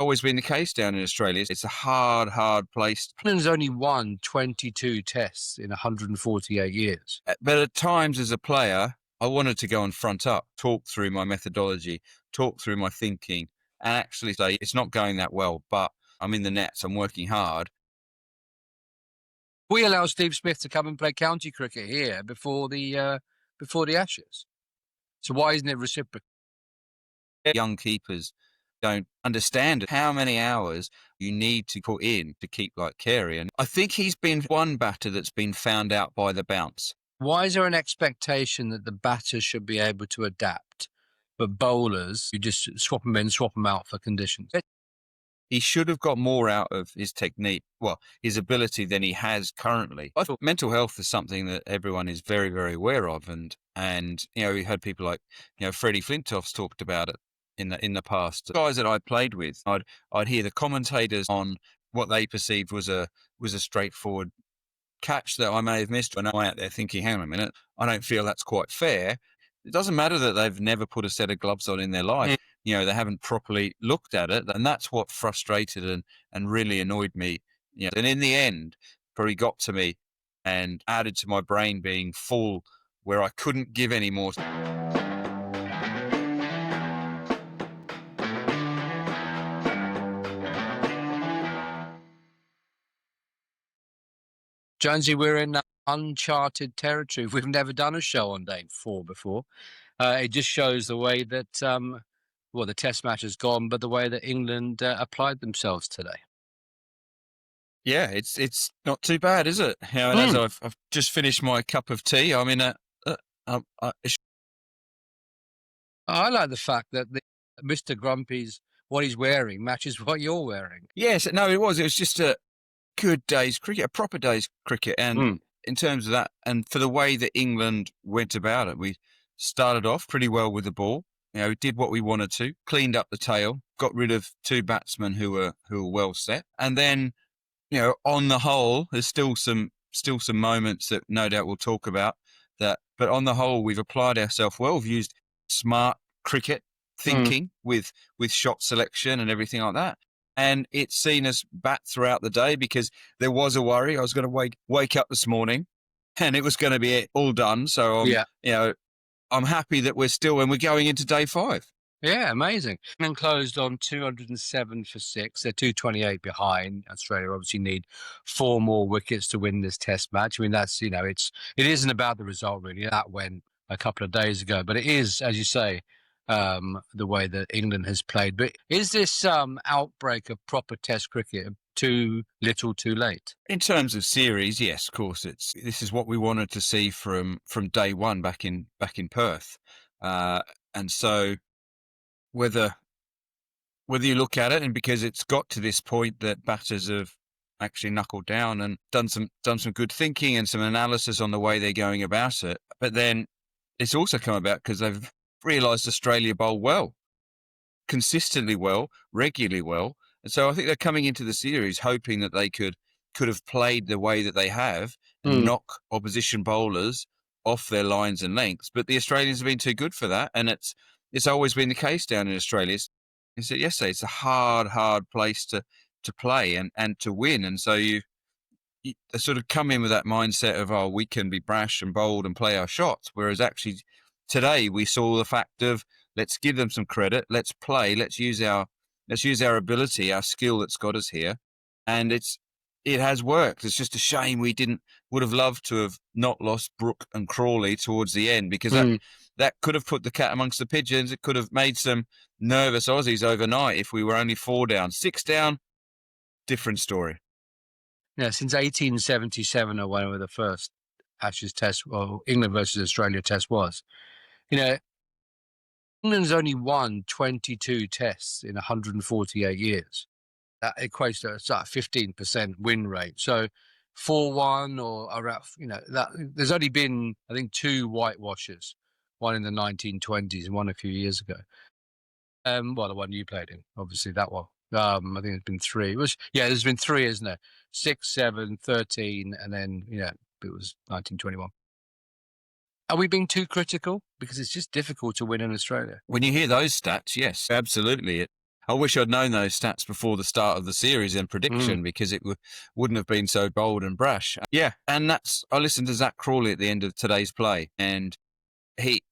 always been the case down in Australia. It's a hard place. England's only won 22 tests in 148 years. But at times as a player, I wanted to go and front up, talk through my methodology, talk through my thinking, and actually say, it's not going that well, but I'm in the nets, I'm working hard. We allow Steve Smith to come and play county cricket here before the Ashes. So why isn't it reciprocal? Young keepers don't understand how many hours you need to put in to keep like Carey. And I think he's been one batter that's been found out by the bounce. Why is there an expectation that the batters should be able to adapt, but bowlers, you just swap them in, swap them out for conditions? He should have got more out of his technique, his ability than he has currently. I thought mental health is something that everyone is very, very aware of. And we had people like, Freddie Flintoff's talked about it in the past. The guys that I played with, I'd hear the commentators on what they perceived was a straightforward catch that I may have missed. And I'm out there thinking, hang on a minute, I don't feel that's quite fair. It doesn't matter that they've never put a set of gloves on in their life. They haven't properly looked at it. And that's what frustrated and really annoyed me. And in the end, probably got to me and added to my brain being full where I couldn't give any more. Jonesy, we're in uncharted territory. We've never done a show on day 4 before. It just shows the way that, the test match has gone, but the way that England applied themselves today. Yeah, it's not too bad, is it? As I've just finished my cup of tea, I'm in I like the fact that Mr. Grumpy's what he's wearing matches what you're wearing. Yes, no, it was just a good day's cricket, a proper day's cricket. And in terms of that, and for the way that England went about it, we started off pretty well with the ball. Did what we wanted to, cleaned up the tail, got rid of 2 batsmen who were well set. And then, on the whole, there's still some moments that no doubt we'll talk about that. But on the whole, we've applied ourselves well. We've used smart cricket thinking with shot selection and everything like that. And it's seen us bat throughout the day because there was a worry. I was going to wake up this morning and it was going to be all done. So, I'm happy that we're going into day 5. Yeah, amazing. And closed on 207 for 6. They're 228 behind. Australia obviously need 4 more wickets to win this test match. I mean, that's, it isn't about the result really. That went a couple of days ago, but it is, as you say, the way that England has played. But is this outbreak of proper test cricket too little too late? In terms of series, yes, of course. This is what we wanted to see from day 1 back in Perth. And so whether you look at it, and because it's got to this point that batters have actually knuckled down and done some good thinking and some analysis on the way they're going about it, but then it's also come about because they've realised Australia bowl well, consistently well, regularly well. And so I think they're coming into the series hoping that they could have played the way that they have and knock opposition bowlers off their lines and lengths. But the Australians have been too good for that. And it's always been the case down in Australia. I said yesterday, it's a hard place to play and to win. And so you sort of come in with that mindset of, we can be brash and bold and play our shots. Whereas actually today we saw the fact of, let's give them some credit. Let's play. Let's use our ability, our skill that's got us here. And it has worked. It's just a shame we would have loved to have not lost Brooke and Crawley towards the end, because that could have put the cat amongst the pigeons. It could have made some nervous Aussies overnight if we were only 4 down. 6 down, different story. Yeah, since 1877 or whenever the first Ashes test, or England versus Australia test was, England's only won 22 tests in 148 years. That equates to a 15% win rate. So 4-1 or around, there's only been, I think, 2 whitewashes, one in the 1920s and one a few years ago. The one you played in, obviously that one. I think there's been 3. There's been 3, isn't there? 6, 7, 13, and then, it was 1921. Are we being too critical? Because it's just difficult to win in Australia. When you hear those stats, yes, absolutely. I wish I'd known those stats before the start of the series and prediction, because it wouldn't have been so bold and brash. Yeah, and I listened to Zac Crawley at the end of today's play, and he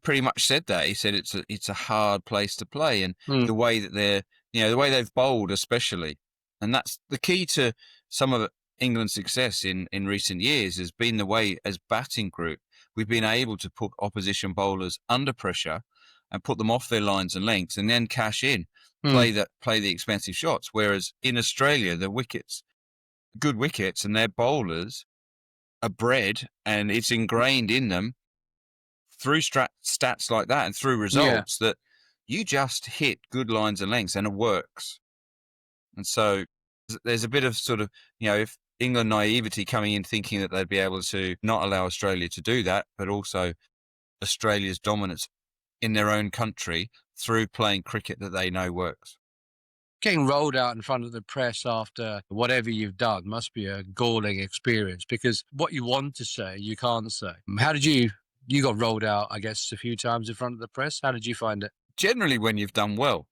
pretty much said that. He said it's a hard place to play, and the way that the way they've bowled especially, and that's the key to some of England's success in recent years, has been the way, as batting group, we've been able to put opposition bowlers under pressure and put them off their lines and lengths, and then cash in, play the expensive shots. Whereas in Australia, good wickets, and their bowlers are bred, and it's ingrained in them through stats like that and through results that you just hit good lines and lengths and it works. And so there's a bit of sort of, if England naivety coming in thinking that they'd be able to not allow Australia to do that, but also Australia's dominance in their own country through playing cricket that they know works. Getting rolled out in front of the press after whatever you've done must be a galling experience, because what you want to say, you can't say. How did you got rolled out, I guess, a few times in front of the press? How did you find it? Generally, when you've done well,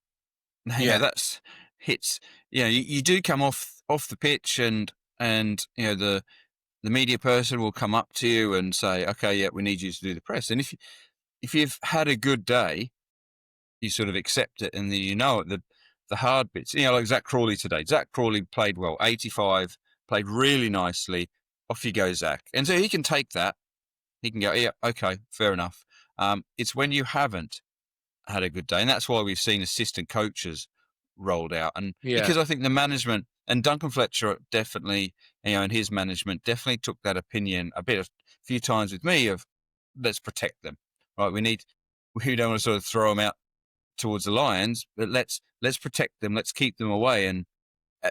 that's hits. You do come off the pitch, and the media person will come up to you and say, okay, yeah, we need you to do the press. And if you've had a good day, you sort of accept it, and then the hard bits, like Zac Crawley today. Zac Crawley played well, 85, played really nicely. Off you go, Zac. And so he can take that. He can go, yeah, okay, fair enough. It's when you haven't had a good day, and that's why we've seen assistant coaches rolled out. And because I think the management, and Duncan Fletcher definitely, and his management definitely took that opinion a few times with me of, let's protect them, right? We don't want to sort of throw them out towards the Lions, but let's protect them, let's keep them away.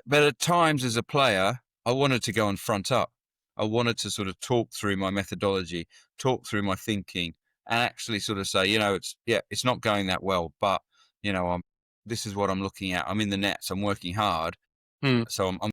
But at times as a player, I wanted to go and front up. I wanted to sort of talk through my methodology, talk through my thinking, and actually sort of say, it's not going that well, but this is what I'm looking at. I'm in the nets. I'm working hard, so I'm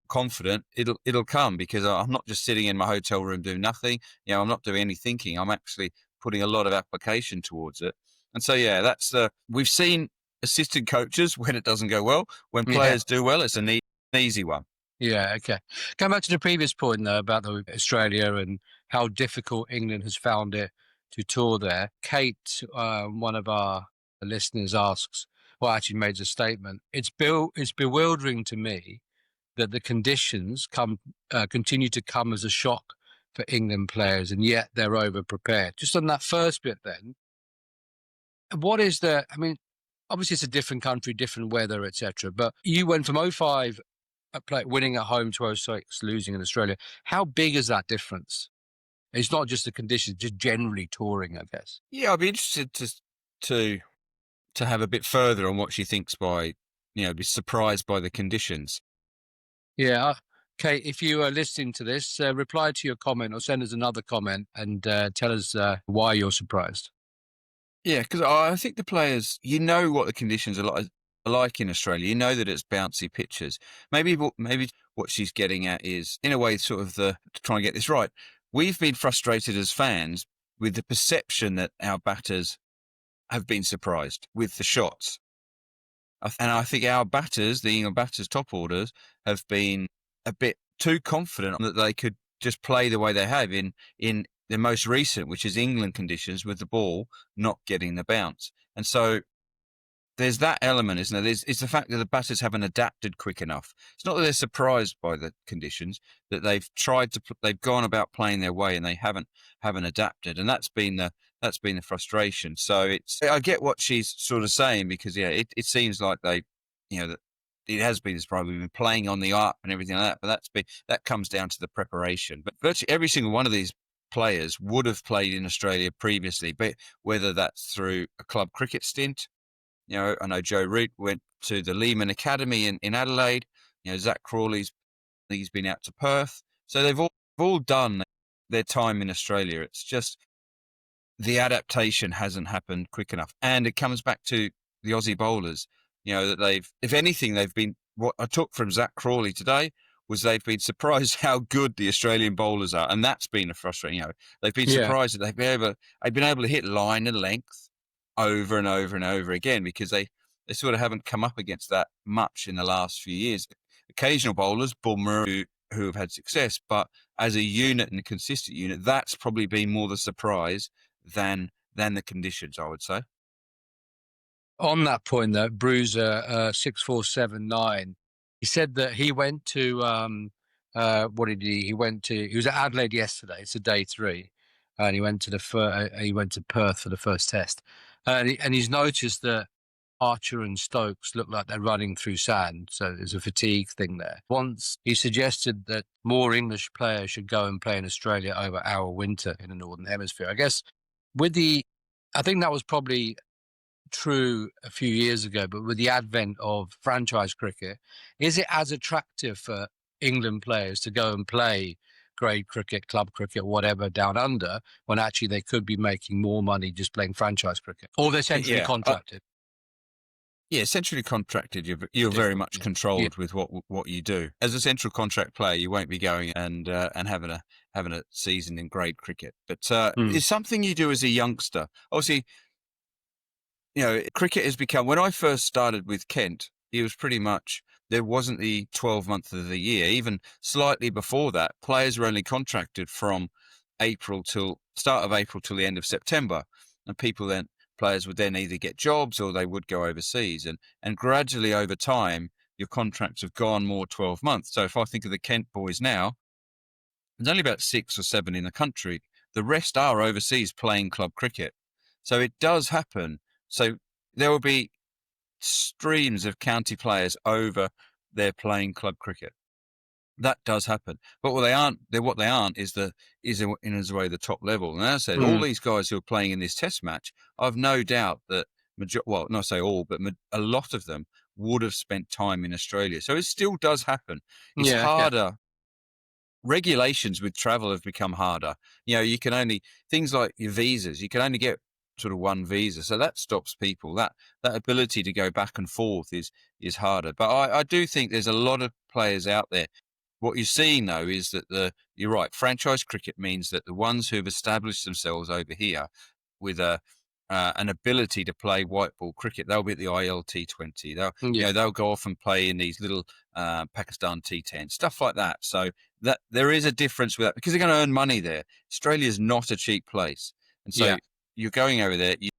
confident it'll come, because I'm not just sitting in my hotel room doing nothing. I'm not doing any thinking. I'm actually putting a lot of application towards it. And so we've seen assistant coaches when it doesn't go well. When players do well, it's an easy one. Yeah, okay. Going back to the previous point, though, about Australia and how difficult England has found it to tour there. Kate, one of our listeners, actually made a statement. It's bewildering to me that the conditions continue to come as a shock for England players, and yet they're over-prepared. Just on that first bit then, what is obviously it's a different country, different weather, etc. But you went from 05 winning at home to 06 losing in Australia. How big is that difference? It's not just the conditions, just generally touring, I guess. Yeah, I'd be interested to have a bit further on what she thinks by, be surprised by the conditions. Yeah. Kate, if you are listening to this, reply to your comment or send us another comment and tell us why you're surprised. Yeah, because I think the players, what the conditions are like in Australia. You know that it's bouncy pitches. Maybe what she's getting at is, in a way, sort of to try and get this right. We've been frustrated as fans with the perception that our batters have been surprised with the shots. And I think our batters, the England batters, top orders, have been a bit too confident that they could just play the way they have in the most recent, which is England conditions, with the ball not getting the bounce. And so there's that element, isn't there? It's the fact that the batters haven't adapted quick enough. It's not that they're surprised by the conditions, that they've they've gone about playing their way and they haven't adapted, and that's been the frustration. So I get what she's sort of saying, because it seems like they, that it has been this problem. We've been playing on the arc and everything like that, but that comes down to the preparation. But virtually every single one of these players would have played in Australia previously, but whether that's through a club cricket stint. I know Joe Root went to the Lehman Academy in Adelaide. Zac Crawley's, he's been out to Perth. So they've all done their time in Australia. It's just the adaptation hasn't happened quick enough. And it comes back to the Aussie bowlers, that if anything, they've been, what I took from Zac Crawley today was they've been surprised how good the Australian bowlers are. And that's been a frustrating, they've been surprised that they've been able to hit line and length over and over and over again, because they sort of haven't come up against that much in the last few years. Occasional bowlers, Bulmer, who have had success, but as a unit and a consistent unit, that's probably been more the surprise than the conditions, I would say. On that point, though, Bruiser 6479, he said that he went to what did he? He was at Adelaide yesterday. It's a day 3, and he went to he went to Perth for the first test, and he's noticed that Archer and Stokes look like they're running through sand, so there's a fatigue thing there. Once he suggested that more English players should go and play in Australia over our winter in the Northern Hemisphere. I guess I think that was probably true a few years ago, but with the advent of franchise cricket, is it as attractive for England players to go and play grade cricket, club cricket, whatever, down under, when actually they could be making more money just playing franchise cricket? Or they're centrally contracted? Yeah, centrally contracted, you're very much controlled with what you do. As a central contract player, you won't be going and having a season in grade cricket. But it's something you do as a youngster. Obviously, cricket has become, when I first started with Kent, it was pretty much, there wasn't the 12 months of the year. Even slightly before that, players were only contracted from start of April till the end of September. And players would then either get jobs or they would go overseas. And gradually over time, your contracts have gone more 12 months. So if I think of the Kent boys now, there's only about 6 or 7 in the country. The rest are overseas playing club cricket. So it does happen. So there will be streams of county players over there playing club cricket. That does happen. But what they aren't is in a way the top level. And as I said, all these guys who are playing in this test match, I've no doubt that not say all, but a lot of them would have spent time in Australia. So it still does happen. It's harder. Yeah. Regulations with travel have become harder. You can only, things like your visas, you can only get sort of one visa. So that stops people. That ability to go back and forth is harder. But I do think there's a lot of players out there. What you're seeing, though, is that you're right. Franchise cricket means that the ones who've established themselves over here with an ability to play white ball cricket, they'll be at the ILT20. They'll go off and play in these little Pakistan T10, stuff like that. So that there is a difference with that because they're going to earn money there. Australia's not a cheap place, and so you're going over there. They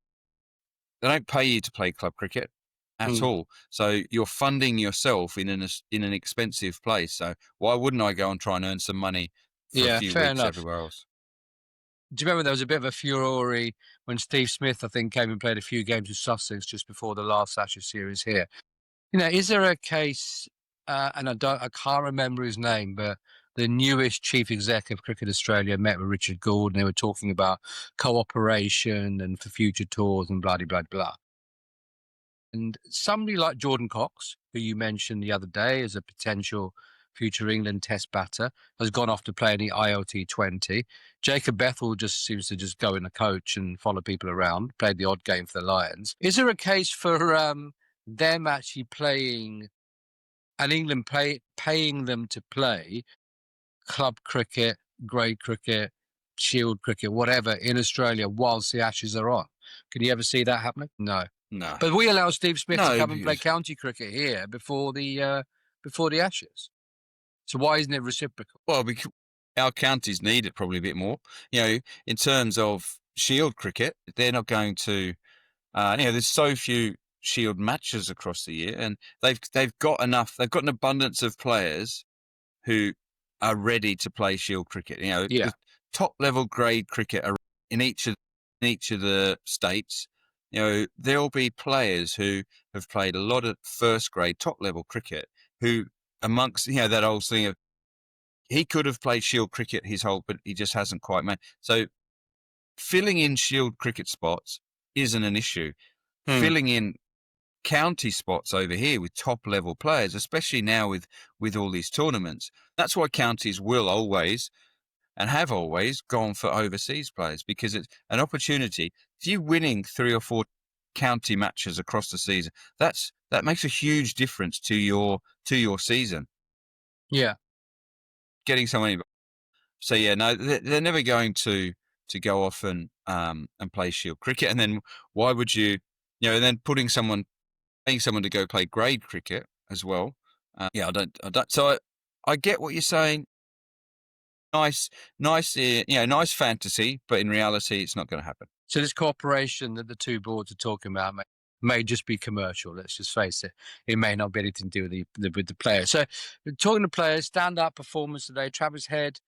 don't pay you to play club cricket at all. So you're funding yourself in an expensive place. So why wouldn't I go and try and earn some money for a few weeks everywhere else? Do you remember there was a bit of a furore when Steve Smith, I think, came and played a few games with Sussex just before the last Ashes series here? Is there a case, and I can't remember his name, but the newest chief exec of Cricket Australia met with Richard Gould and they were talking about cooperation and for future tours and blah, blah, blah. And somebody like Jordan Cox, who you mentioned the other day as a potential future England test batter, has gone off to play in the ILT20. Jacob Bethel just seems to just go in a coach and follow people around, played the odd game for the Lions. Is there a case for them actually playing and England paying them to play club cricket, grade cricket, shield cricket, whatever, in Australia whilst the Ashes are on? Can you ever see that happening? No. But we allow Steve Smith to come and play county cricket here before the Ashes. So why isn't it reciprocal? Well, because our counties need it probably a bit more. In terms of shield cricket, they're not going to. There's so few shield matches across the year, and they've got enough. They've got an abundance of players who are ready to play shield cricket. The top level grade cricket are in each of the states. There'll be players who have played a lot of first grade top level cricket who amongst, that old thing of he could have played shield cricket but he just hasn't quite made. So filling in shield cricket spots isn't an issue. Filling in county spots over here with top level players, especially now with all these tournaments, that's why counties will always and have always gone for overseas players, because it's an opportunity. If you're winning 3 or 4 county matches across the season, that makes a huge difference to your season. Yeah. Getting someone. So no, they're never going to go off and play shield cricket. And then why would you, and then putting someone paying someone to go play grade cricket as well. I don't. So I get what you're saying. Nice, nice fantasy, but in reality, it's not going to happen. So this cooperation that the two boards are talking about may just be commercial. Let's just face it. It may not be anything to do with the players. So talking to players, standout performance today. Travis Head,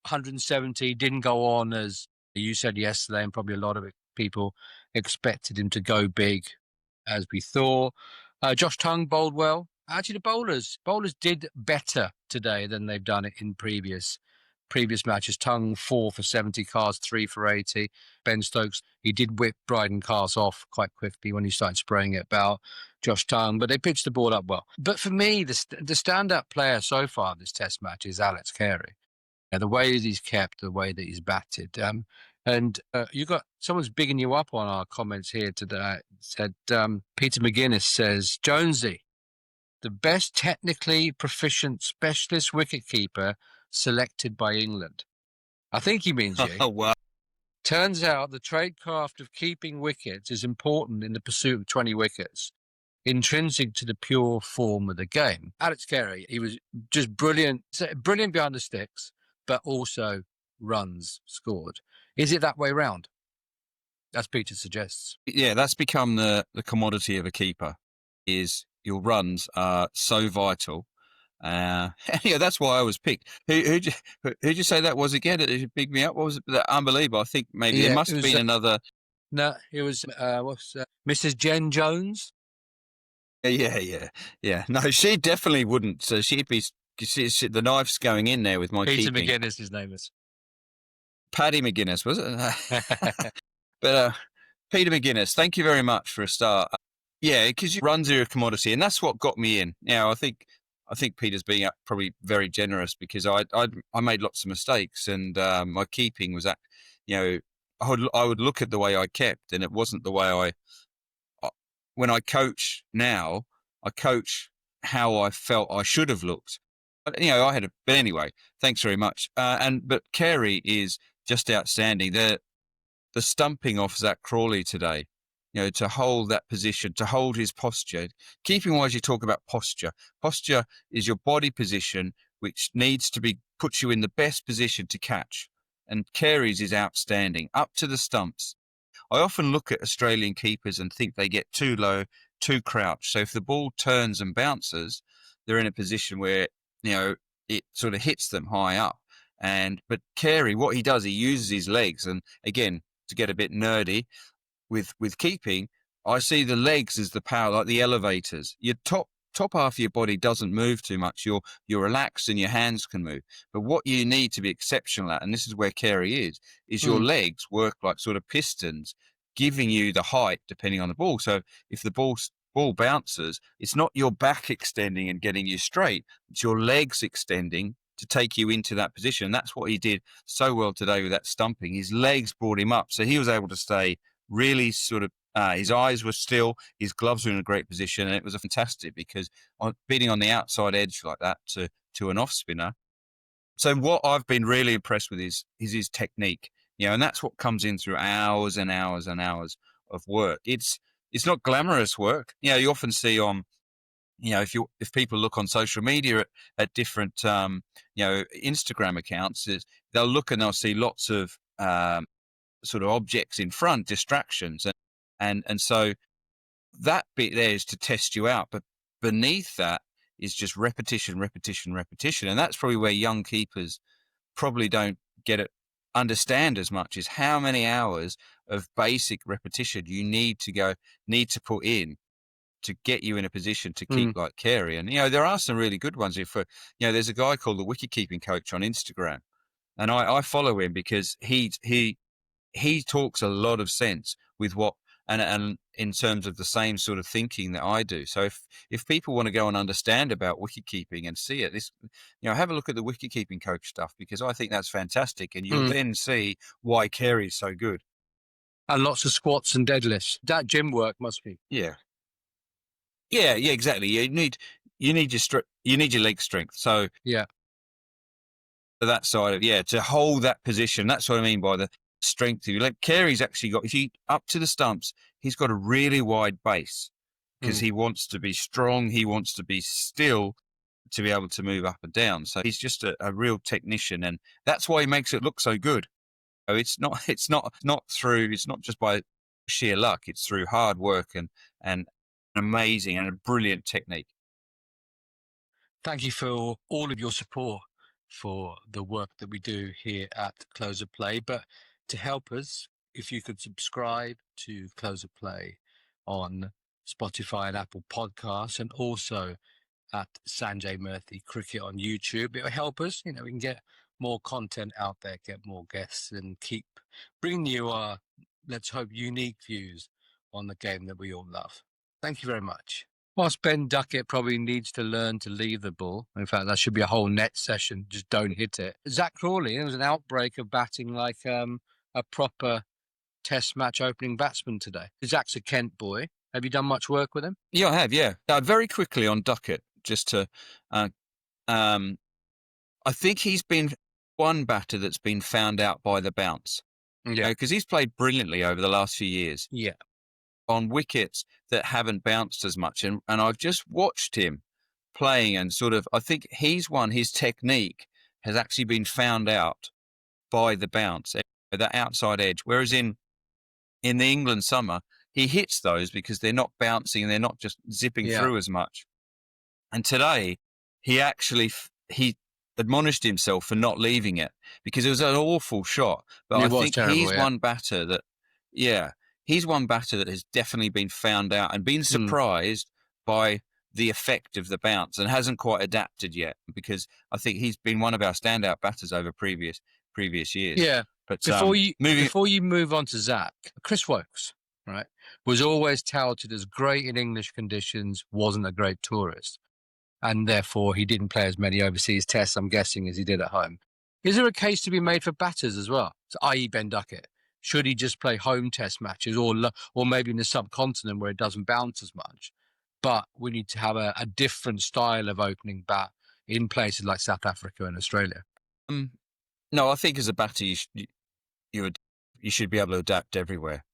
170, didn't go on as you said yesterday, and probably a lot of people expected him to go big, as we thought. Josh Tongue bowled well. Actually, the bowlers did better today than they've done it in previous matches. Tongue 4 for 70, Cars 3 for 80. Ben Stokes, he did whip Bryden Cars off quite quickly when he started spraying it about Josh Tongue, but they pitched the ball up well. But for me, the standout player so far this Test match is Alex Carey. The way that he's kept, the way that he's batted. And you got someone's bigging you up on our comments here today. Said Peter McGuinness says, Jonesy, the best technically proficient specialist wicketkeeper selected by England. I think he means you. Oh, wow. Turns out the tradecraft of keeping wickets is important in the pursuit of 20 wickets, intrinsic to the pure form of the game. Alex Carey, he was just brilliant behind the sticks, but also runs scored. Is it that way round? As Peter suggests. Yeah, that's become the commodity of a keeper, is your runs are so vital. Yeah, that's why I was picked. Who'd you say that was again? It picked me up. What was it? That unbelievable. I think maybe it must have been another. No, it was Mrs. Geraint Jones. Yeah. No, she definitely wouldn't. So she'd be. The knife's going in there with my Peter keeping. McGuinness, his name is. Paddy McGuinness, was it? But Peter McGuinness, thank you very much for a start. Yeah, because runs are a commodity, and that's what got me in. I think Peter's being probably very generous, because I made lots of mistakes, and my keeping was I would look at the way I kept, and it wasn't the way when I coach now, I coach how I felt I should have looked. But but anyway, thanks very much. But Carey is just outstanding. The stumping off Zac Crawley today, to hold that position, to hold his posture. Keeping wise, you talk about posture. Posture is your body position, which needs to puts you in the best position to catch. And Carey's is outstanding, up to the stumps. I often look at Australian keepers and think they get too low, too crouched. So if the ball turns and bounces, they're in a position where, it sort of hits them high up. But Carey, what he does, he uses his legs. And again, to get a bit nerdy with keeping, I see the legs as the power, like the elevators. Your top half of your body doesn't move too much. You're relaxed and your hands can move. But what you need to be exceptional at, and this is where Carey is your legs work like sort of pistons, giving you the height depending on the ball. So if the ball bounces, it's not your back extending and getting you straight. It's your legs extending to take you into that position. And that's what he did so well today with that stumping. His legs brought him up. So he was able to stay really sort of, his eyes were still, his gloves were in a great position. And it was a fantastic, because beating on the outside edge like that to an off spinner. So what I've been really impressed with is his technique, and that's what comes in through hours and hours and hours of work. It's not glamorous work. You often see on, if people look on social media at different, Instagram accounts, they'll look and they'll see lots of sort of objects in front, distractions, and so that bit there is to test you out. But beneath that is just repetition, and that's probably where young keepers probably don't understand as much, is how many hours of basic repetition you need to put in to get you in a position to keep like Carey. And there are some really good ones. There's a guy called the wicketkeeping coach on Instagram, and I follow him because he talks a lot of sense with what and in terms of the same sort of thinking that I do. So if people want to go and understand about wicketkeeping and see it, have a look at the wicketkeeping coach stuff, because I think that's fantastic, and you'll then see why Carey's so good. And lots of squats and deadlifts. That gym work must be. Yeah, exactly. You need your leg strength. So yeah, that side of to hold that position. That's what I mean by the strength of your leg. Carey's actually got, if you up to the stumps, he's got a really wide base, because he wants to be strong. He wants to be still to be able to move up and down. So he's just a real technician, and that's why he makes it look so good. So it's not just by sheer luck. It's through hard work and amazing and a brilliant technique. Thank you for all of your support for the work that we do here at Close of Play. But to help us, if you could subscribe to Close of Play on Spotify and Apple Podcasts, and also at Sanjay Murthy Cricket on YouTube, it'll help us. We can get more content out there, get more guests, and keep bringing you our, let's hope, unique views on the game that we all love. Thank you very much. Whilst Ben Duckett probably needs to learn to leave the ball. In fact, that should be a whole net session. Just don't hit it. Zac Crawley, there was an outbreak of batting like a proper test match opening batsman today. Zac's a Kent boy. Have you done much work with him? Yeah, I have, yeah. Very quickly on Duckett, just to... I think he's been one batter that's been found out by the bounce. Yeah. Because he's played brilliantly over the last few years. Yeah. On wickets that haven't bounced as much. And I've just watched him playing and sort of, I think his technique has actually been found out by the bounce, that outside edge. Whereas in the England summer, he hits those because they're not bouncing and they're not just zipping through as much. And today, he admonished himself for not leaving it because it was an awful shot. But I think he's one batter that, he's one batter that has definitely been found out and been surprised by the effect of the bounce and hasn't quite adapted yet, because I think he's been one of our standout batters over previous years. Yeah. But before you move on to Zac, Chris Woakes, right, was always touted as great in English conditions, wasn't a great tourist, and therefore he didn't play as many overseas tests, I'm guessing, as he did at home. Is there a case to be made for batters as well, i.e. Ben Duckett? Should he just play home test matches or maybe in the subcontinent where it doesn't bounce as much? But we need to have a different style of opening bat in places like South Africa and Australia. No, I think as a batter, you should be able to adapt everywhere.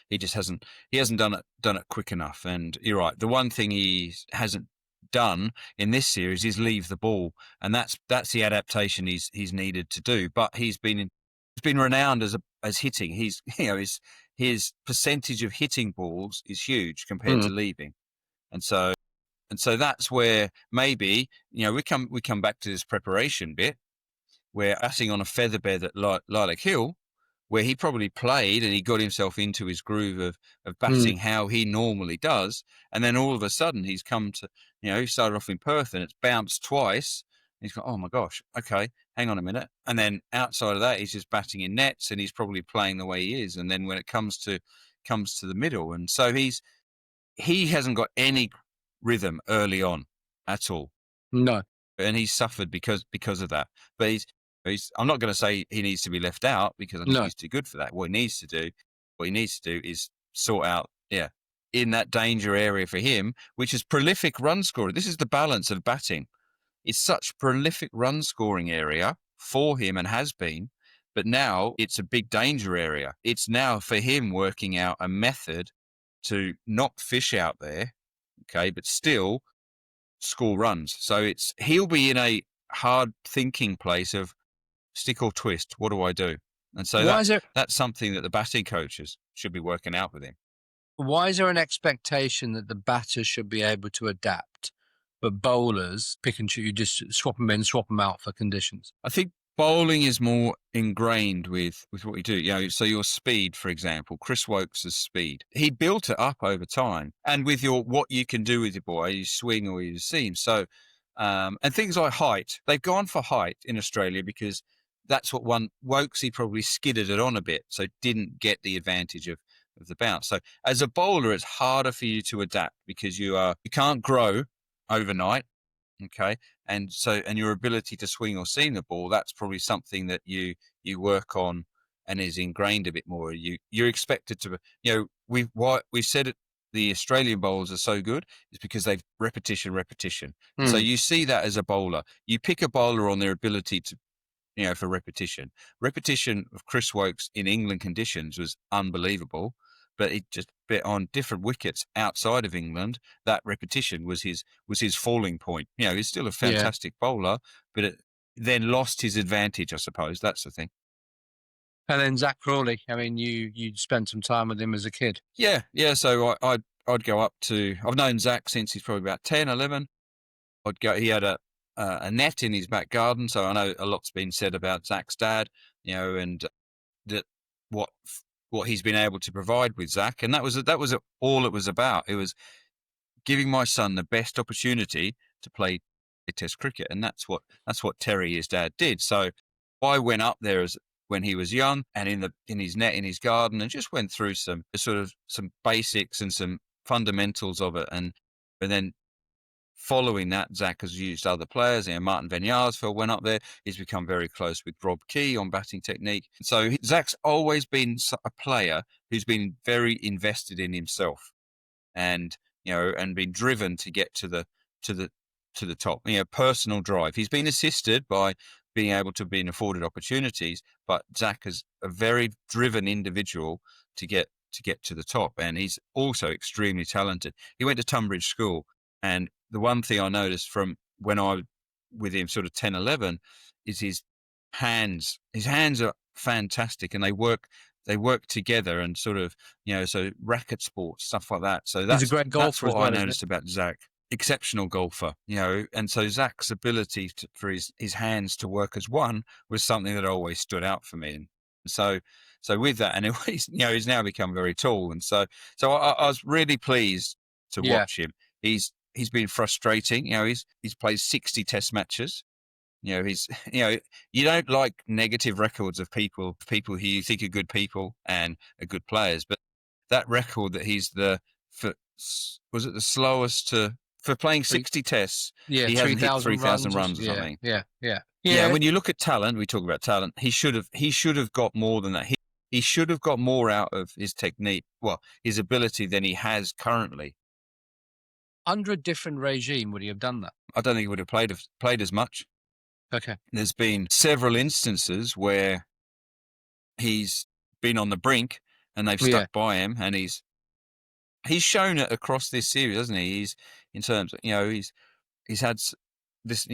He just hasn't done it quick enough. And you're right. The one thing he hasn't done in this series is leave the ball, and that's the adaptation he's needed to do. But he's been renowned as hitting. He's his percentage of hitting balls is huge compared to leaving, and so that's where maybe we come back to this preparation bit. We're batting on a feather bed at Lilac Hill, where he probably played and he got himself into his groove of batting how he normally does, and then all of a sudden he's come to he started off in Perth and it's bounced twice. He's gone, oh my gosh, okay, hang on a minute. And then outside of that, he's just batting in nets and he's probably playing the way he is. And then when it comes to the middle, and so he hasn't got any rhythm early on at all. No. And he's suffered because of that. But I'm not going to say he needs to be left out, because I think he's too good for that. What he needs to do is sort out, in that danger area for him, which is prolific run scoring. This is the balance of batting. It's such prolific run scoring area for him and has been, but now it's a big danger area. It's now for him working out a method to knock fish out there, okay, but still score runs. So he'll be in a hard thinking place of stick or twist. What do I do? And so that's something that the batting coaches should be working out with him. Why is there an expectation that the batter should be able to adapt, but bowlers pick and choose, you just swap them in, swap them out for conditions? I think bowling is more ingrained with what you do. So your speed, for example, Chris Woakes' speed, he built it up over time, and with what you can do with your ball, you swing or you seam. So, and things like height, they've gone for height in Australia because that's what Woakes, he probably skidded it on a bit, so didn't get the advantage of the bounce. So as a bowler, it's harder for you to adapt because you can't grow overnight. Okay. And your ability to swing or seam the ball, that's probably something that you work on and is ingrained a bit more. You're expected to, we've said it, the Australian bowlers are so good is because they've repetition. So you see that as a bowler, you pick a bowler on their ability to, for repetition of Chris Woakes in England conditions was unbelievable, but it just bit on different wickets outside of England, that repetition was his falling point. He's still a fantastic bowler, but it then lost his advantage, I suppose. That's the thing. And then Zac Crawley. I mean, you spent some time with him as a kid. Yeah. So I'd go up to. I've known Zac since he's probably about 10, 11. I'd go. He had a net in his back garden, so I know a lot's been said about Zac's dad, and that what he's been able to provide with Zac, and that was all it was about. It was giving my son the best opportunity to play Test cricket, and that's what Terry, his dad, did. So I went up there when he was young, and in his net in his garden, and just went through some basics and some fundamentals of it, and then following that, Zac has used other players. Martin Van Yarsveld went up there. He's become very close with Rob Key on batting technique. So Zac's always been a player who's been very invested in himself, and and been driven to get to the top. Personal drive. He's been assisted by being able to be afforded opportunities, but Zac is a very driven individual to get to the top, and he's also extremely talented. He went to Tunbridge School, and the one thing I noticed from when I with him sort of 10, 11 is his hands. His hands are fantastic, and they work together, and sort of, so racket sports, stuff like that. So He's a great golfer. That's what as well, I noticed about Zac. Exceptional golfer, and so Zac's ability for his hands to work as one was something that always stood out for me. And so with that, and he's now become very tall, and so I was really pleased to watch him. He's been frustrating. He's played 60 Test matches. He's you don't like negative records of people who you think are good people and are good players, but that record that he's was it the slowest for playing 60 tests? Yeah, he hasn't hit 3,000 runs or something. Yeah. When you look at talent, we talk about talent. He should have got more than that. He should have got more out of his technique, his ability, than he has currently. Under a different regime, would he have done that? I don't think he would have played as much. Okay. There's been several instances where he's been on the brink and they've stuck by him, and he's shown it across this series, hasn't he? He's, in terms of, he's had this,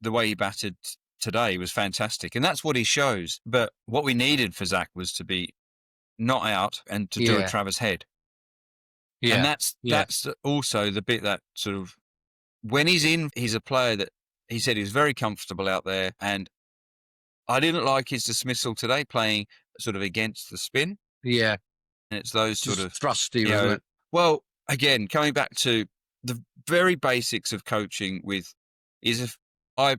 the way he batted today was fantastic, and that's what he shows. But what we needed for Zac was to be not out and to do a Travis Head. Yeah. And that's also the bit that sort of, when he's in, he's a player that he said he was very comfortable out there, and I didn't like his dismissal today, playing sort of against the spin. Yeah. And it's those just sort of thrusty, wasn't it? Well, again, coming back to the very basics of coaching is if I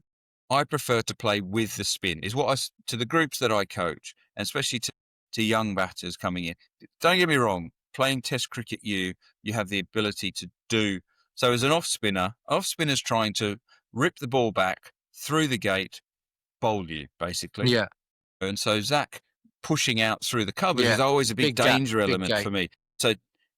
prefer to play with the spin, is what to the groups that I coach, and especially to young batters coming in. Don't get me wrong, playing Test cricket, you have the ability to do. So as an off-spinner's trying to rip the ball back through the gate, bowl you, basically. Yeah. And so Zac pushing out through the covers is always a big danger element for me. So,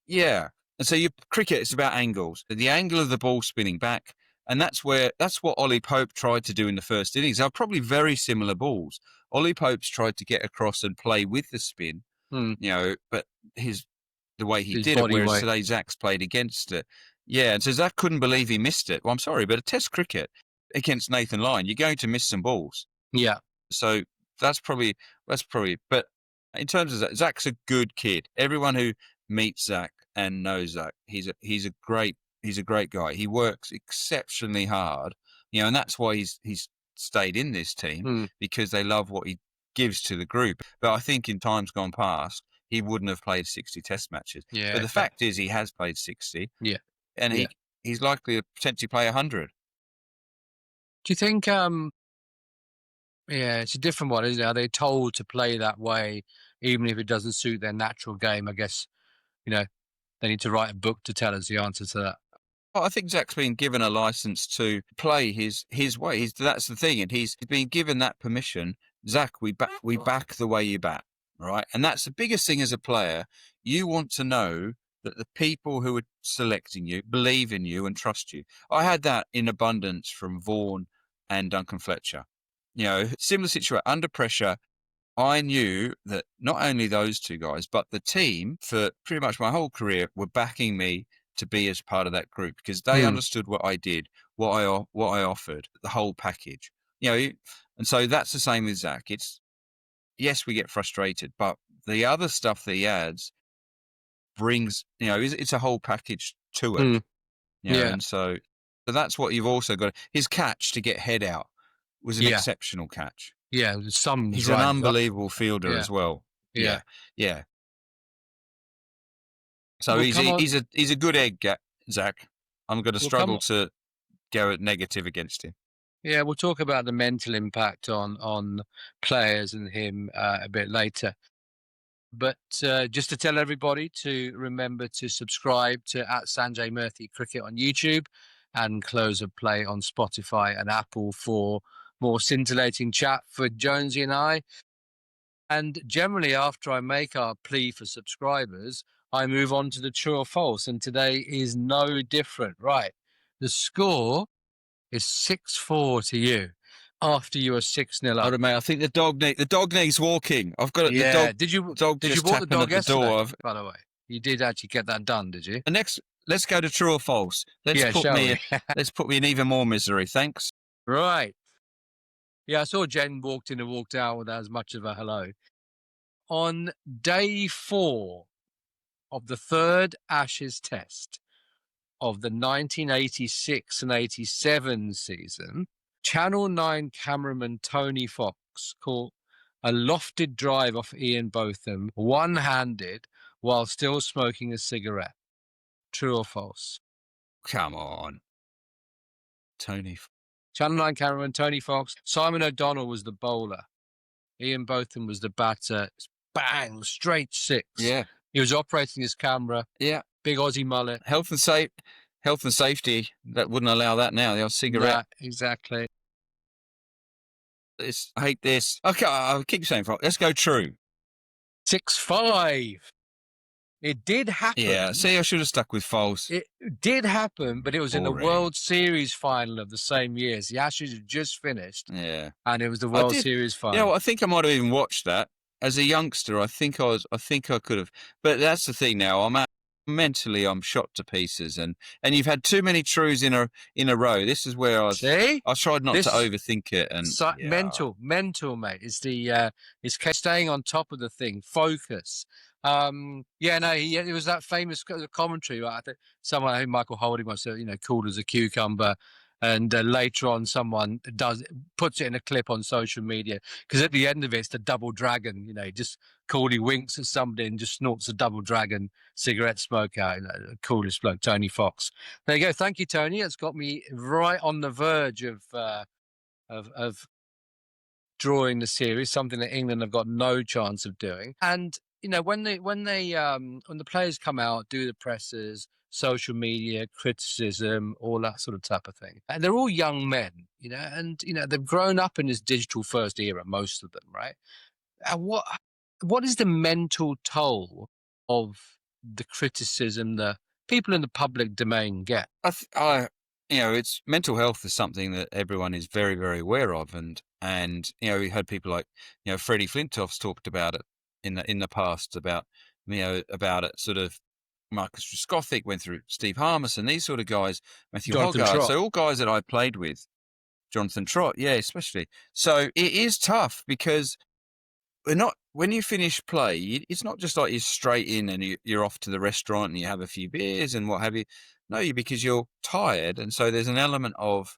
yeah. And so cricket, it's about angles. The angle of the ball spinning back, and that's what Ollie Pope tried to do in the first innings. They're probably very similar balls. Ollie Pope's tried to get across and play with the spin, but the way he did it, whereas today Zac's played against it. Yeah, and so Zac couldn't believe he missed it. Well, I'm sorry, but a Test cricket against Nathan Lyon, you're going to miss some balls. Yeah. So that's probably, but in terms of Zac's a good kid. Everyone who meets Zac and knows Zac, he's a great guy. He works exceptionally hard, and that's why he's stayed in this team, because they love what he gives to the group. But I think in times gone past, he wouldn't have played 60 Test matches. Yeah, but the fact is, he has played 60. Yeah. And he's likely to potentially play 100. Do you think, it's a different one, isn't it? Are they told to play that way, even if it doesn't suit their natural game? I guess, they need to write a book to tell us the answer to that. Well, I think Zac's been given a license to play his way. That's the thing. And he's been given that permission. Zac, we back the way you bat, right? And that's the biggest thing as a player. You want to know that the people who are selecting you believe in you and trust you. I had that in abundance from Vaughan and Duncan Fletcher. Similar situation, under pressure. I knew that not only those two guys, but the team for pretty much my whole career were backing me to be as part of that group because they understood what I did, what I offered, the whole package. And so that's the same with Zac. It's yes, we get frustrated, but the other stuff that he adds brings, it's a whole package to it. Yeah. And so that's what you've also got. His catch to get head out was an exceptional catch. Yeah, He's an unbelievable fielder as well. Yeah. So he's a good egg, Zac. I'm going to struggle to go negative against him. Yeah, we'll talk about the mental impact on players and him a bit later. But just to tell everybody to remember to subscribe to @Sanjay Murthy Cricket on YouTube and Close of Play on Spotify and Apple for more scintillating chat for Jonesy and I. And generally, after I make our plea for subscribers, I move on to the true or false. And today is no different. Right. The score is 6-4 to you after you were 6-0 up. Mate, I think the dog needs walking. I've got it. Yeah. The dog. Did you walk the dog yesterday? Door. By the way, you did actually get that done, did you? The next, let's go to true or false. Let's put me in even more misery. Thanks. Right. Yeah, I saw Jen walked in and walked out without as much of a hello. On day 4 of the third Ashes Test of the 1986 and 87 season, Channel 9 cameraman Tony Fox caught a lofted drive off Ian Botham, one-handed, while still smoking a cigarette. True or false? Come on. Tony. Channel 9 cameraman Tony Fox. Simon O'Donnell was the bowler. Ian Botham was the batter. Bang, straight 6. Yeah. He was operating his camera. Yeah. Big Aussie mullet. Health and safety, that wouldn't allow that now. The old cigarette. Yeah, exactly. I hate this. Okay, I'll keep saying false. Let's go true. 6-5. It did happen. Yeah, see, I should have stuck with false. It did happen, but it was in the World Series final of the same year. The Ashes had just finished. Yeah. And it was the World Series final. You know, I think I might have even watched that. As a youngster, I think I could have. But that's the thing now. Mentally, I'm shot to pieces, and you've had too many trues in a row. This is where I tried not to overthink it. And mental, mate. It's staying on top of the thing, focus. It was that famous commentary. Right? I think someone, Michael Holding, was cool as a cucumber. And later on, someone puts it in a clip on social media because at the end of it, it's the double dragon. Just Crawley winks at somebody and just snorts a double dragon cigarette smoke out. The coolest bloke, Tony Fox. There you go. Thank you, Tony. It's got me right on the verge of drawing the series, something that England have got no chance of doing. And when the players come out, do the presses, social media, criticism, all that sort of type of thing. And they're all young men, and they've grown up in this digital first era, most of them, right? And what is the mental toll of the criticism that people in the public domain get? It's mental health is something that everyone is very, very aware of, and we had people like Freddie Flintoff's talked about it in the past about it sort of. Marcus Trescothick went through Steve Harmison, these sort of guys, Matthew Hogarth. So all guys that I played with, Jonathan Trott, yeah, especially. So it is tough because when you finish play, it's not just like you're straight in and you're off to the restaurant and you have a few beers and what have you. No, because you're tired. And so there's an element of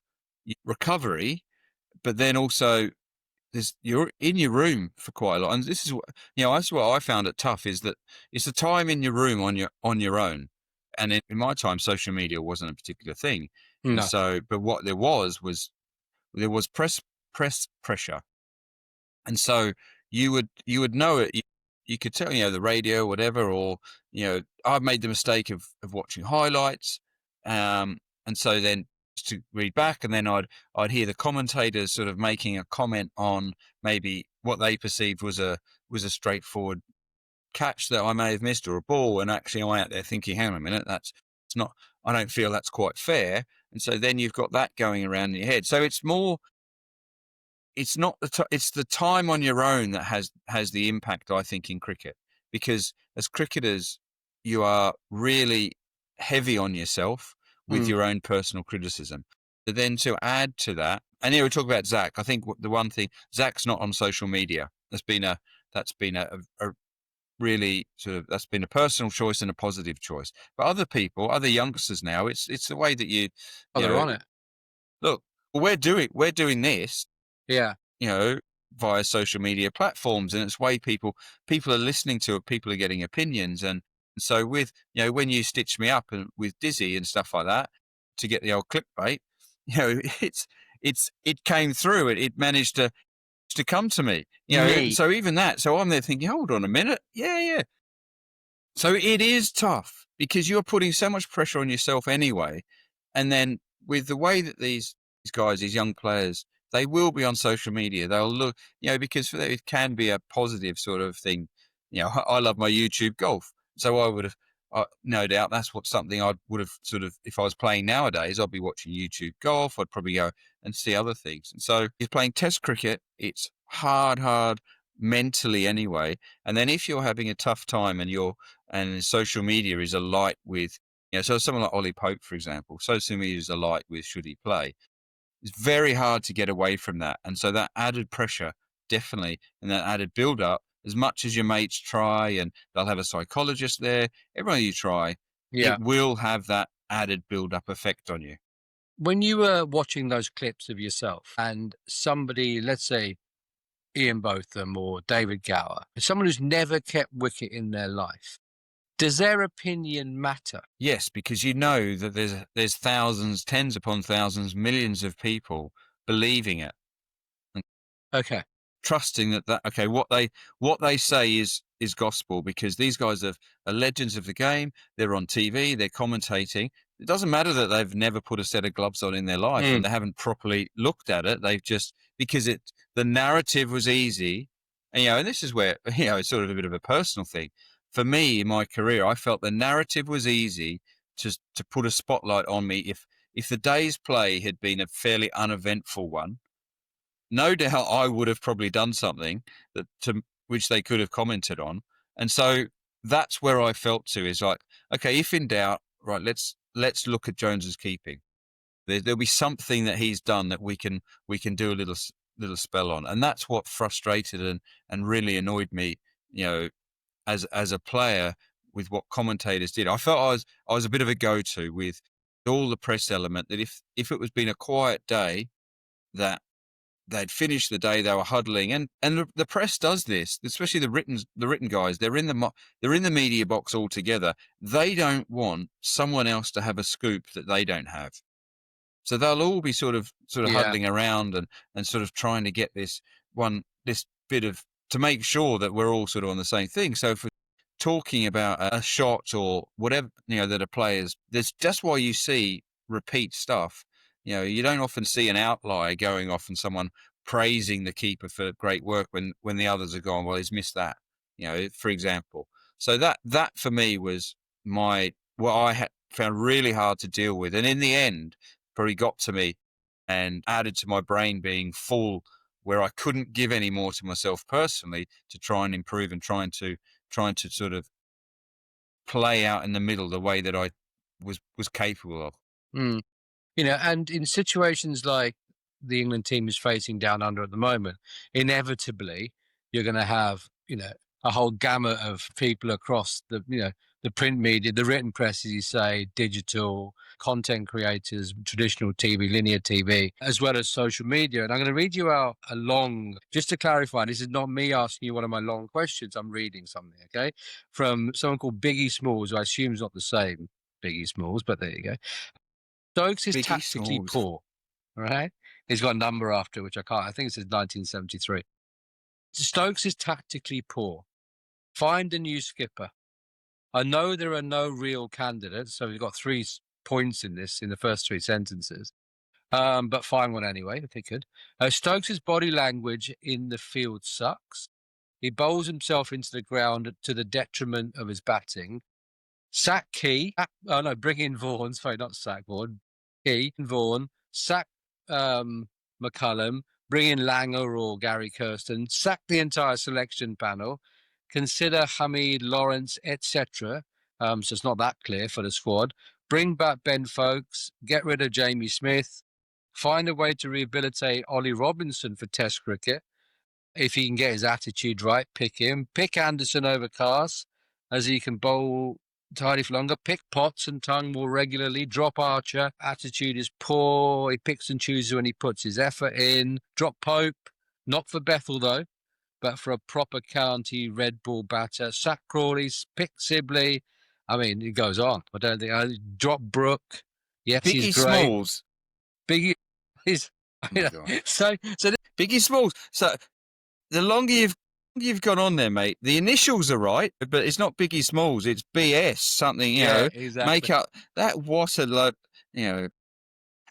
recovery, but then also you're in your room for quite a lot, and this is that's what I found it tough, is that it's the time in your room on your own. And in my time, social media wasn't a particular thing. No. So, but what there was press pressure, and so you would know it. You could tell the radio, whatever, or I've made the mistake of watching highlights, and so then. To read back, and then I'd hear the commentators sort of making a comment on maybe what they perceived was a straightforward catch that I may have missed, or a ball, and actually I'm out there thinking, hang on a minute, that's not, I don't feel that's quite fair. And so then you've got that going around in your head. So it's more it's not it's the time on your own that has the impact, I think, in cricket, because as cricketers, you are really heavy on yourself with your own personal criticism. But then to add to that, and we talk about Zac. I think the one thing, Zac's not on social media. That's been a really that's been a personal choice and a positive choice. But other people, other youngsters now, it's the way that you they're on it. Look, we're doing this, Yeah. via social media platforms, and it's way people are listening to it, people are getting opinions, and so with when you stitch me up and with Dizzy and stuff like that to get the old clickbait, it came through, it managed to come to me, so even that, so I'm there thinking, hold on a minute, yeah. So it is tough because you're putting so much pressure on yourself anyway, and then with the way that these guys, these young players, they will be on social media. They'll look, because for them it can be a positive sort of thing. I love my YouTube golf, so I would have, no doubt, that's something I would have sort of, if I was playing nowadays, I'd be watching YouTube golf. I'd probably go and see other things. And so, if you're playing Test cricket, it's hard mentally anyway. And then if you're having a tough time and social media is alight with, so someone like Ollie Pope, for example, social media is alight with should he play. It's very hard to get away from that. And so that added pressure, definitely, and that added build-up, as much as your mates try, and they'll have a psychologist there, everyone you try, it will have that added build-up effect on you. When you were watching those clips of yourself and somebody, let's say Ian Botham or David Gower, someone who's never kept wicket in their life, does their opinion matter? Yes, because that there's thousands, tens upon thousands, millions of people believing it. Okay. Trusting that okay, what they say is gospel, because these guys are legends of the game. They're on TV, they're commentating. It doesn't matter that they've never put a set of gloves on in their life and they haven't properly looked at it. They've just, because the narrative was easy, and this is where it's sort of a bit of a personal thing. For me, in my career, I felt the narrative was easy to put a spotlight on me. If the day's play had been a fairly uneventful one, no doubt I would have probably done something which they could have commented on. And so that's where I felt to, is like, okay, if in doubt, right, let's look at Jones's keeping. There'll be something that he's done that we can do a little spell on. And that's what frustrated and really annoyed me, as a player, with what commentators did. I felt I was a bit of a go-to with all the press element, that if it was been a quiet day, that they'd finished the day, they were huddling, and the press does this, especially the written guys. They're in the media box all together. They don't want someone else to have a scoop that they don't have, so they'll all be sort of huddling around and sort of trying to get this bit of, to make sure that we're all sort of on the same thing. So for talking about a shot or whatever, that a player's, that's just why you see repeat stuff. You don't often see an outlier going off and someone praising the keeper for great work when the others are gone, well, he's missed that, for example. So that for me was what I found really hard to deal with. And in the end, probably got to me and added to my brain being full, where I couldn't give any more to myself personally to try and improve and trying to sort of play out in the middle the way that I was capable of. And in situations like the England team is facing down under at the moment, inevitably you're going to have, a whole gamut of people across the print media, the written press, as you say, digital content creators, traditional TV, linear TV, as well as social media. And I'm going to read you out just to clarify, this is not me asking you one of my long questions. I'm reading something, okay, from someone called Biggie Smalls, who I assume is not the same Biggie Smalls, but there you go. Stokes is tactically poor, right? He's got a number after, which I think it says 1973. Stokes is tactically poor. Find a new skipper. I know there are no real candidates, so we've got 3 points in the first 3 sentences. But find one anyway, if he could. Stokes' body language in the field sucks. He bowls himself into the ground to the detriment of his batting. Sack Key. Bring in Vaughan. Sorry, not sack Vaughan. Key, Vaughan. Sack McCullum. bring in Langer or Gary Kirsten, sack the entire selection panel, consider Hamid, Lawrence, etc. So it's not that clear for the squad. Bring back Ben Folkes, get rid of Jamie Smith, find a way to rehabilitate Ollie Robinson for Test cricket. If he can get his attitude right, pick him. Pick Anderson over Cars, as he can bowl tidy for longer. Pick Potts and Tongue more regularly. Drop Archer. Attitude is poor. He picks and chooses when he puts his effort in. Drop Pope. Not for Bethel, though, but for a proper county red ball batter. Sack Crawley. Pick Sibley. I mean, it goes on. I don't think I drop Brooke. Yes, Biggie he's great. Smalls. Biggie is so Biggie Smalls. So the longer you've gone on there, mate, the initials are right, but it's not Biggie Smalls. It's BS something. You know, exactly. Make up that. What a load. You know.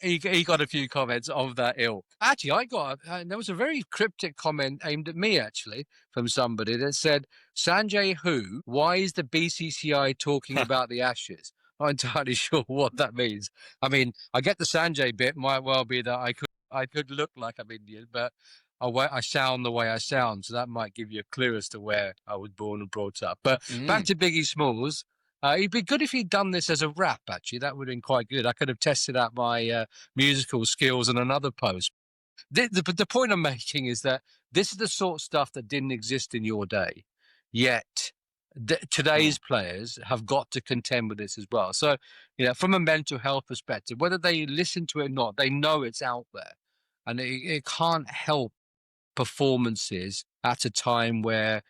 He got a few comments of that ilk. Actually, I got there was a very cryptic comment aimed at me, actually, from somebody that said, "Sanjay, who? Why is the BCCI talking about the Ashes?" Not entirely sure what that means. I mean, I get the Sanjay bit. Might well be that I could look like I'm Indian, but I sound the way I sound, so that might give you a clue as to where I was born and brought up. But back to Biggie Smalls. It'd be good if he'd done this as a rap, actually. That would have been quite good. I could have tested out my musical skills on another post. The point I'm making is that this is the sort of stuff that didn't exist in your day, yet today's players have got to contend with this as well. So, you know, from a mental health perspective, whether they listen to it or not, they know it's out there. And it can't help performances at a time where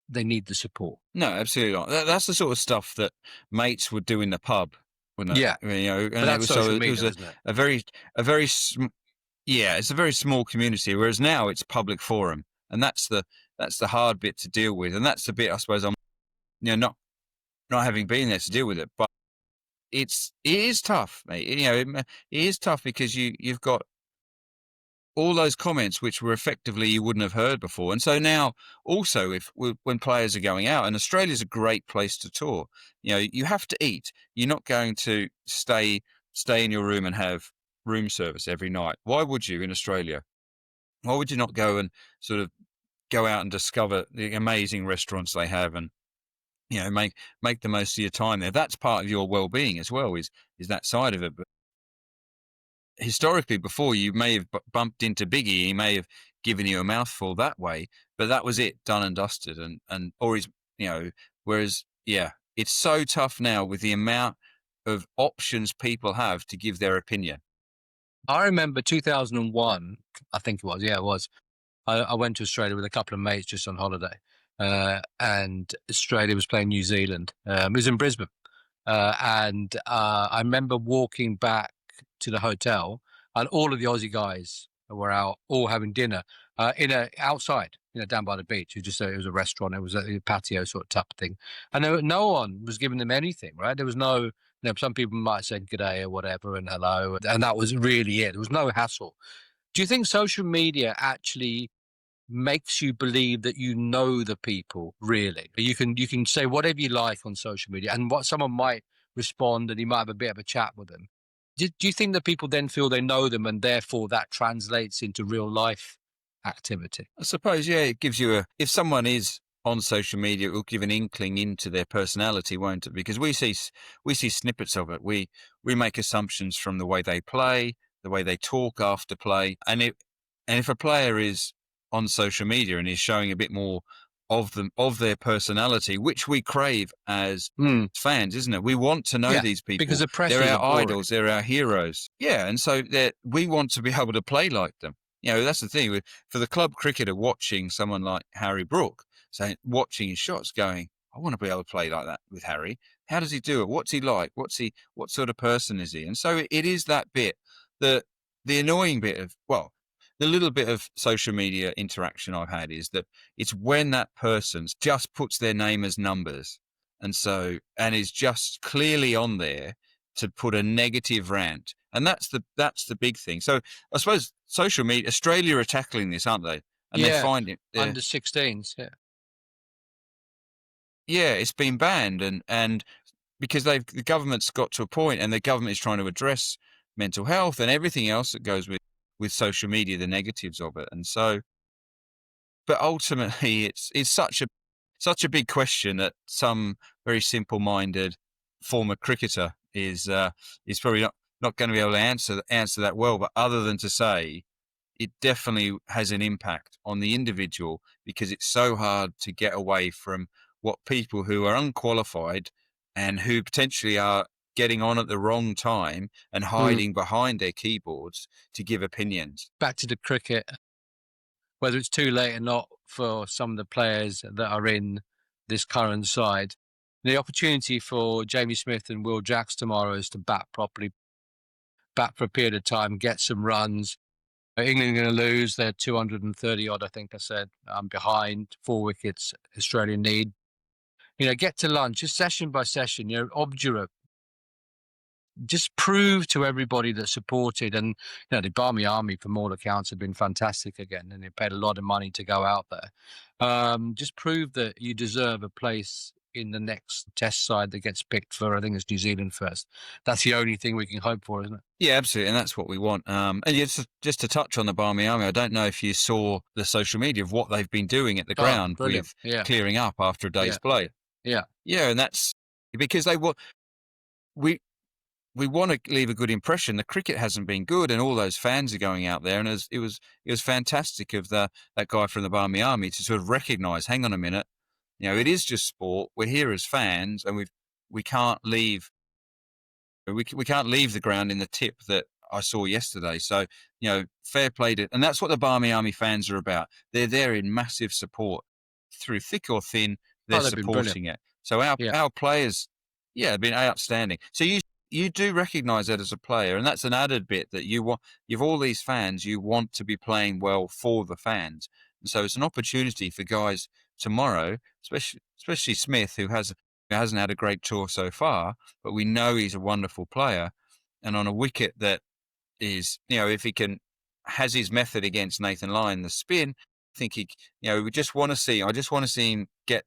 they need the support. No, absolutely not. That's the sort of stuff that mates would do in the pub, wouldn't it? Yeah, you know, and but that's social media, isn't it? It's a very small community. Whereas now it's public forum, and that's the hard bit to deal with, and that's the bit I suppose I'm, you know, not having been there to deal with it, but it is tough, mate. You know, it is tough because you've got all those comments which were effectively you wouldn't have heard before. And so now also when players are going out, and Australia's a great place to tour, you know, you have to eat. You're not going to stay in your room and have room service every night. Why would you in Australia? Why would you not go and sort of go out and discover the amazing restaurants they have and, you know, make the most of your time there? That's part of your well-being as well, is that side of it. But historically, before, you may have bumped into Biggie, he may have given you a mouthful that way, but that was it, done and dusted. And or he's, you know, whereas, yeah, it's so tough now with the amount of options people have to give their opinion. I remember 2001, I think it was. Yeah, it was. I went to Australia with a couple of mates just on holiday, and Australia was playing New Zealand. It was in Brisbane, and I remember walking back to the hotel, and all of the Aussie guys were out, all having dinner outside, you know, down by the beach. It was a restaurant. It was a patio sort of type thing, and no one was giving them anything. Right? There was no. You know, some people might say good day or whatever and hello, and that was really it. There was no hassle. Do you think social media actually makes you believe that you know the people really? You can say whatever you like on social media, and what someone might respond, and you might have a bit of a chat with them. Do you think that people then feel they know them, and therefore that translates into real life activity? I suppose, yeah, it gives you if someone is on social media, it will give an inkling into their personality, won't it? Because we see snippets of it. We make assumptions from the way they play, the way they talk after play, and if a player is on social media and is showing a bit more of their personality, which we crave as fans, isn't it? We want to know these people because the press they're our idols, they're our heroes. Yeah, and so we want to be able to play like them. You know, that's the thing. For the club cricketer watching someone like Harry Brook, watching his shots, going, I want to be able to play like that with Harry. How does he do it? What's he like? What sort of person is he? And so it is that bit, the annoying bit of, well, the little bit of social media interaction I've had is that it's when that person just puts their name as numbers and is just clearly on there to put a negative rant. And that's the big thing. So I suppose social media, Australia are tackling this, aren't they? And they're finding under 16s. Yeah. Yeah, it's been banned and because the government's got to a point and the government is trying to address mental health and everything else that goes with with social media, the negatives of it. And so, but ultimately, it's such a big question that some very simple-minded former cricketer is probably not going to be able to answer that well. But other than to say, it definitely has an impact on the individual, because it's so hard to get away from what people who are unqualified and who potentially are getting on at the wrong time and hiding behind their keyboards to give opinions. Back to the cricket, whether it's too late or not for some of the players that are in this current side, the opportunity for Jamie Smith and Will Jacks tomorrow is to bat properly, bat for a period of time, get some runs. England are going to lose. They're 230 odd, I think I said. Behind 4 wickets. Australia need. Get to lunch, just session by session. Obdurate. Just prove to everybody that supported, and the Barmy Army, from all accounts, have been fantastic again, and they paid a lot of money to go out there. Just prove that you deserve a place in the next test side that gets picked for, I think it's New Zealand first. That's the only thing we can hope for, isn't it? Yeah, absolutely, and that's what we want. And just to touch on the Barmy Army, I don't know if you saw the social media of what they've been doing at the ground with clearing up after a day's play. Yeah, and that's because we want to leave a good impression. The cricket hasn't been good, and all those fans are going out there, and it was fantastic of that guy from the Barmy Army to sort of recognise, hang on a minute, it is just sport. We're here as fans, and we can't leave the ground in the tip that I saw yesterday. So, fair play to, and that's what the Barmy Army fans are about. They're there in massive support through thick or thin. They're supporting it. So our players, have been outstanding. So you do recognise that as a player, and that's an added bit that you've all these fans. You want to be playing well for the fans, and so it's an opportunity for guys tomorrow, especially Smith, who hasn't had a great tour so far, but we know he's a wonderful player, and on a wicket that is, if he has his method against Nathan Lyon, the spin, I think we just want to see. I just want to see him get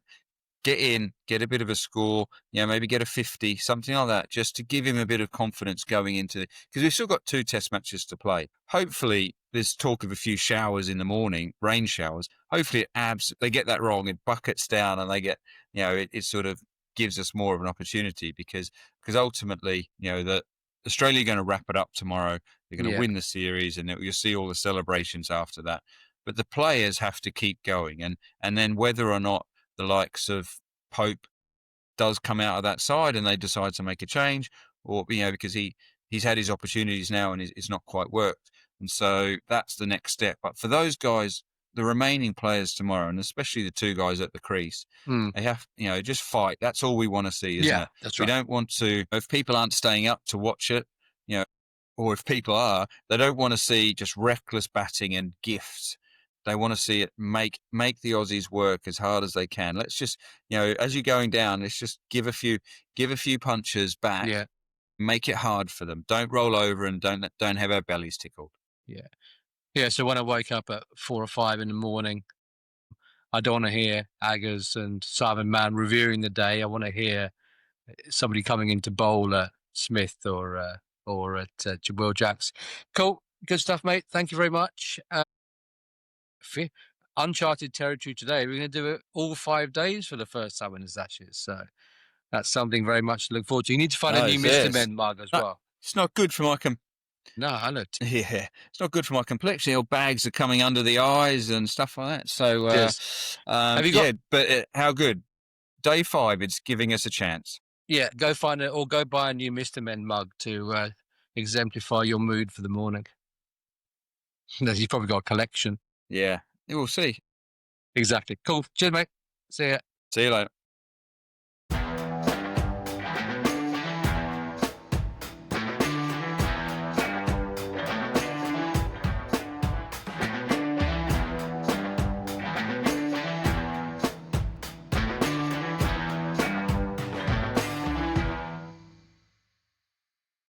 in, get a bit of a score, maybe get a 50, something like that, just to give him a bit of confidence going into because we've still got 2 test matches to play. Hopefully, there's talk of a few showers in the morning, rain showers. Hopefully, they get that wrong, it buckets down, and they get, it sort of gives us more of an opportunity because ultimately, that Australia are going to wrap it up tomorrow. They're going to win the series, and you'll see all the celebrations after that. But the players have to keep going, and then whether or not the likes of Pope does come out of that side and they decide to make a change, or because he's had his opportunities now and it's not quite worked, and so that's the next step. But for those guys, the remaining players tomorrow, and especially the 2 guys at the crease, they have just fight. That's all we want to see, isn't it? That's right. We right. don't want to, if people aren't staying up to watch it, or if people are, they don't want to see just reckless batting and gifts. They want to see it make the Aussies work as hard as they can. Let's just, as you're going down, let's just give a few punches back. Yeah. Make it hard for them. Don't roll over and don't have our bellies tickled. Yeah. Yeah. So when I wake up at 4 or 5 in the morning, I don't want to hear Aggers and Simon Mann reviewing the day. I want to hear somebody coming into bowl at Smith or at Will Jacks. Cool. Good stuff, mate. Thank you very much. Uncharted territory today. We're going to do it all 5 days for the first time in his Ashes. So that's something very much to look forward to. You need to find a new Mr. Men mug as well. It's not good for my No, I know. Yeah, it's not good for my complexion. Your bags are coming under the eyes and stuff like that. So, have you got? But how good? Day 5, it's giving us a chance. Yeah, go find it or go buy a new Mr. Men mug to exemplify your mood for the morning. You've probably got a collection. Yeah, we'll see. Exactly. Cool. Cheers, mate. See ya. See you later.